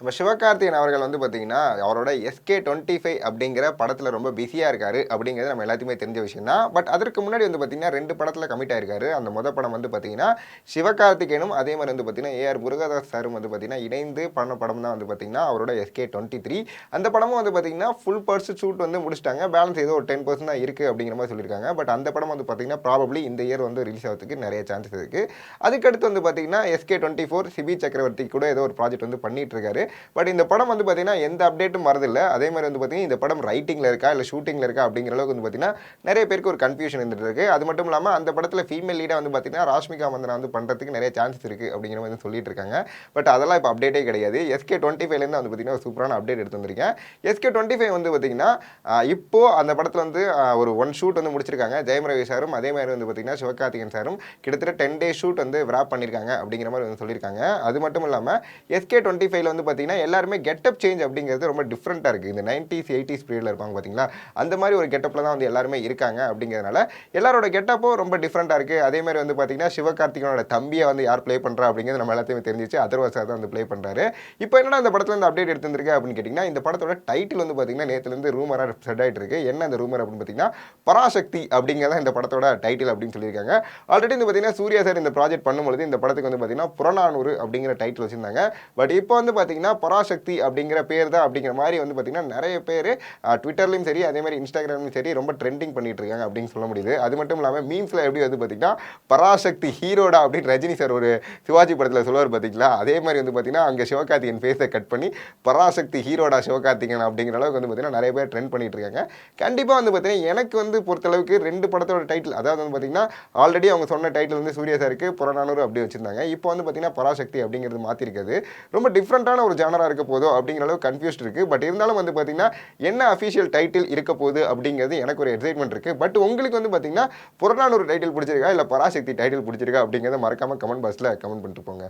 நம்ம சிவகார்த்திகேயன் அவர்கள் வந்து பார்த்தீங்கன்னா, அவரோட SK25 அப்படிங்கிற படத்துல ரொம்ப பிஸியா இருக்காரு அப்படிங்கிறது நம்ம எல்லாத்துக்குமே தெரிஞ்ச விஷயம் தான். பட் அதற்கு முன்னாடி வந்து பார்த்தீங்கன்னா, 2 படத்துல கமிட் ஆயிருக்காரு. அந்த படம் வந்து பார்த்தீங்கன்னா, சிவகார்த்திகேயனும் அதே மாரி வந்து பார்த்தீங்கன்னா, ஏஆர் முருகதாஸ் சாரும் வந்து பார்த்தீங்கன்னா, இணைந்து பண்ண படம் தான் வந்து பார்த்தீங்கன்னா, அவரோட SK23. அந்த படமும் வந்து பார்த்தீங்கன்னா, ஃபுல் பர்ஸ்ட் ஷூட் வந்து முடிச்சுட்டாங்க. பேலன்ஸ் ஏதோ ஒரு 10% தான் இருக்கு அப்படிங்கிற மாரி சொல்லியிருக்காங்க. பட் அந்த படம் வந்து பார்த்தீங்கன்னா, ப்ராபப்ளி இந்த இயர் வந்து ரிலீஸ் ஆவறதுக்கு நெறைய சான்சஸ் இருக்கு. அதுக்கடுத்து வந்து பார்த்தீங்கன்னா, SK24 சிபி சக்கரவர்த்தி கூட ஏதோ ஒரு ப்ராஜெக்ட் வந்து பண்ணிட்டு இருக்காரு. பட் இந்த படம் வந்து பார்த்தீங்கன்னா எந்த அப்டேட்டும் வரதில்ல. அதே மாதிரி வந்து பார்த்தீங்கன்னா இந்த படம் ரைட்டிங்ல இருக்கா இல்லை ஷூட்டிங்ல இருக்கா அப்படிங்கிற அளவுக்கு வந்து பார்த்தீங்கன்னா நிறைய பேருக்கு ஒரு கன்ஃபியூஷன் இருந்துட்டு இருக்கு. அது மட்டும் இல்லாமல் அந்த படத்தில் ஃபீமேல் லீடாக வந்து பார்த்தீங்கன்னா ராஷ்மிகா மந்தனா வந்து பண்ணுறதுக்கு நிறைய சான்சஸ் இருக்குது அப்படிங்கிற மாதிரி சொல்லிட்டு இருக்காங்க. பட் அதெல்லாம் இப்போ அப்டேட்டே கிடையாது. SK25லேருந்து வந்து பார்த்தீங்கன்னா ஒரு சூப்பரான அப்டேட் எடுத்து வந்திருக்கேன். SK25 வந்து பார்த்தீங்கன்னா இப்போ அந்த படத்தில் வந்து ஒரு ஒன் ஷூட் வந்து முடிச்சிருக்காங்க. ஜெயம் ரவி சாரும் அதே மாதிரி வந்து பார்த்தீங்கன்னா சிவகார்த்திகேயன் சாரும் கிட்டத்தட்ட 10 டே ஷூட் வந்து விராப் பண்ணியிருக்காங்க அப்படிங்கிற மாதிரி வந்து சொல்லியிருக்காங்க. அது மட்டும் இல்லாமல் SK25ல வந்து பார்த்தீங்கன்னா எல்லாருமே கெட்டப் சேஞ்ச் அப்படிங்கிறது ரொம்ப டிஃப்ரெண்ட்டாக இருக்குது. இந்த 90s 80s பீரியடில் இருப்பாங்க பார்த்தீங்களா, அந்த மாதிரி ஒரு கெட்டப்பில் தான் வந்து எல்லாருமே இருக்காங்க. அப்படிங்கிறதுனால எல்லாரோட கெட்டப்பும் ரொம்ப டிஃப்ரெண்ட்டாக இருக்குது. அதே மாதிரி வந்து பார்த்தீங்கன்னா சிவகார்த்திகேயனோட தம்பியை வந்து யார் ப்ளே பண்ணுறா அப்படிங்கிறது நம்ம எல்லாத்தையுமே தெரிஞ்சிச்சு. அதர்வா சார் தான் வந்து ப்ளே பண்ணுறாரு. இப்போ என்னடா இந்த படத்தில் வந்து அப்டேட் எடுத்துருக்கு அப்படின்னு கேட்டிங்கன்னா, இந்த படத்தோட டைட்டில் வந்து பார்த்தீங்கன்னா நேற்றுலேருந்து ரூமராக ஸ்ப்ரெட் ஆகிட்டு இருக்கு. என்ன அந்த ரூமர் அப்படின்னு பார்த்தீங்கன்னா பராசக்தி அப்படிங்கிறத இந்த படத்தோட டைட்டில் அப்படின்னு சொல்லியிருக்காங்க. ஆல்ரெடி வந்து பார்த்தீங்கன்னா சூர்யா சார் இந்த ப்ராஜெக்ட் பண்ணும்பொழுது இந்த படத்துக்கு வந்து பார்த்தீங்கன்னா புறநானூறு அப்படிங்கிற டைட்டில் வச்சிருந்தாங்க. பட் இப்போ வந்து பார்த்தீங்கன்னா பராசக்தி அப்படிங்கிற பேர் தான் அப்படிங்கிற மாதிரி வந்து பார்த்தீங்கன்னா நிறைய பேர் ட்விட்டர்லையும் சரி அதே மாதிரி இன்ஸ்டாகிராம்லையும் சரி ரொம்ப ட்ரெண்டிங் பண்ணிட்டு இருக்காங்க அப்படின்னு சொல்ல முடியுது. அது மட்டும் இல்லாமல் மீம்ஸில் எப்படி வந்து பார்த்தீங்கன்னா பராசக்தி ஹீரோடா அப்படின்னு ரஜினி சார் ஒரு சிவாஜி படத்தில் சொல்லுவார் பார்த்தீங்களா, அதே மாதிரி வந்து பார்த்தீங்கன்னா அங்கே சிவகார்த்திகேயன் ஃபேஸை கட் பண்ணி பராசக்தி ஹீரோடா சிவகார்த்திகேயன் அப்படிங்கிற அளவுக்கு வந்து பார்த்தீங்கன்னா நிறைய பேர் ட்ரெண்ட் பண்ணிட்டு இருக்காங்க. கண்டிப்பாக வந்து பார்த்தீங்கன்னா எனக்கு வந்து பொறுத்தளவுக்கு 2 படத்தோட டைட்டில், அதாவது வந்து பார்த்தீங்கன்னா ஆல்ரெடி அவங்க சொன்ன டைட்டில் வந்து சூர்யா சாருக்கு புறநானூறு அப்படி வச்சிருந்தாங்க. இப்போ வந்து பார்த்தீங்கன்னா பராசக்தி அப்படிங்கிறது மாற்றிருக்கிறது ரொம்ப டிஃப்ரெண்ட்டான ஒரு ஜானரா இருக்க போதோ அப்படிங்கிற அளவுக்கு கன்ஃபியூஸ்ட் இருக்குது. பட் இருந்தாலும் வந்து பார்த்தீங்கன்னா என்ன அஃபிஷியல் டைட்டில் இருக்க போகுது அப்படிங்கிறது எனக்கு ஒரு எக்ஸைட்மெண்ட் இருக்குது. பட் உங்களுக்கு வந்து பார்த்தீங்கன்னா புறநானூறு டைட்டில் பிடிச்சிருக்கா இல்லை பராசக்தி டைட்டில் பிடிச்சிருக்கா அப்படிங்கிறத மறக்காமல் கமெண்ட் பாக்ஸில் கமெண்ட் பண்ணிட்டு போங்க.